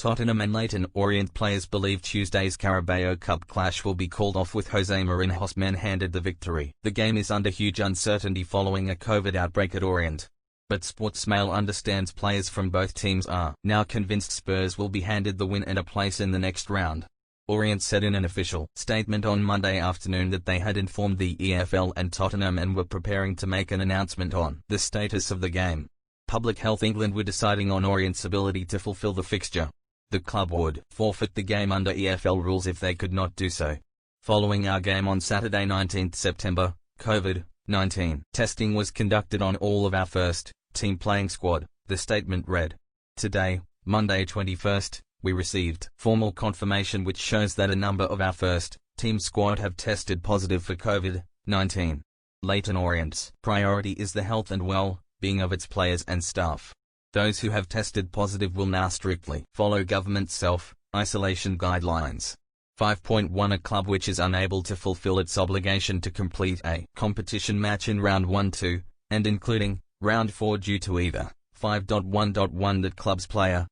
Tottenham and Leyton Orient players believe Tuesday's Carabao Cup clash will be called off with Jose Mourinho's men handed the victory. The game is under huge uncertainty following a COVID outbreak at Orient. But Sportsmail understands players from both teams are now convinced Spurs will be handed the win and a place in the next round. Orient said in an official statement on Monday afternoon that they had informed the EFL and Tottenham and were preparing to make an announcement on the status of the game. Public Health England were deciding on Orient's ability to fulfill the fixture. The club would forfeit the game under EFL rules if they could not do so. Following our game on Saturday 19 September, COVID-19 testing was conducted on all of our first-team playing squad, the statement read. Today, Monday 21st, we received formal confirmation which shows that a number of our first-team squad have tested positive for COVID-19. Leyton Orient's priority is the health and well-being of its players and staff. Those who have tested positive will now strictly follow government self-isolation guidelines. 5.1 A club which is unable to fulfill its obligation to complete a competition match in round 1-2, and including round 4 due to either 5.1.1 that club's player,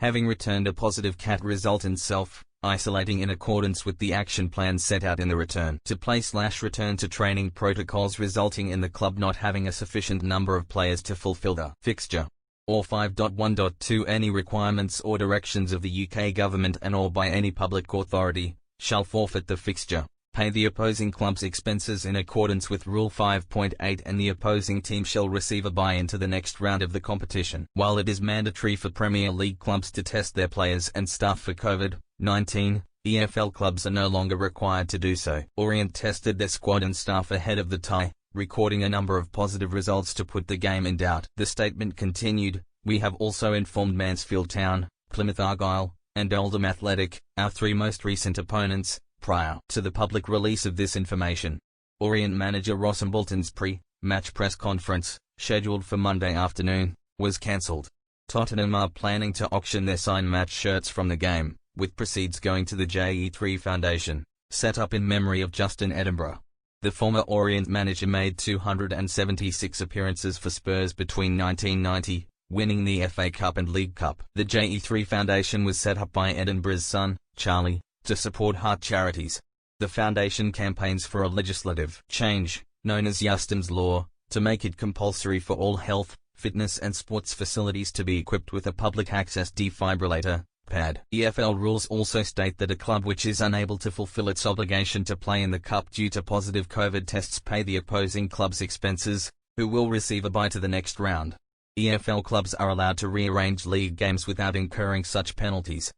having returned a positive CAT result and self-isolating in accordance with the action plan set out in the return to play/return to training protocols resulting in the club not having a sufficient number of players to fulfill the fixture. Or 5.1.2 Any requirements or directions of the UK government and or by any public authority, shall forfeit the fixture, pay the opposing club's expenses in accordance with Rule 5.8 and the opposing team shall receive a bye into the next round of the competition. While it is mandatory for Premier League clubs to test their players and staff for COVID-19, EFL clubs are no longer required to do so. Orient tested their squad and staff ahead of the tie, recording a number of positive results to put the game in doubt. The statement continued, "We have also informed Mansfield Town, Plymouth Argyle, and Oldham Athletic, our three most recent opponents, prior to the public release of this information." Orient manager Ross Bolton's pre-match press conference, scheduled for Monday afternoon, was cancelled. Tottenham are planning to auction their signed match shirts from the game, with proceeds going to the JE3 Foundation, set up in memory of Justin Edinburgh. The former Orient manager made 276 appearances for Spurs between 1990, winning the FA Cup and League Cup. The JE3 Foundation was set up by Edinburgh's son, Charlie, to support heart charities. The foundation campaigns for a legislative change, known as Justin's Law, to make it compulsory for all health, fitness and sports facilities to be equipped with a public access defibrillator pad. EFL rules also state that a club which is unable to fulfill its obligation to play in the cup due to positive COVID tests pay the opposing club's expenses, who will receive a bye to the next round. EFL clubs are allowed to rearrange league games without incurring such penalties.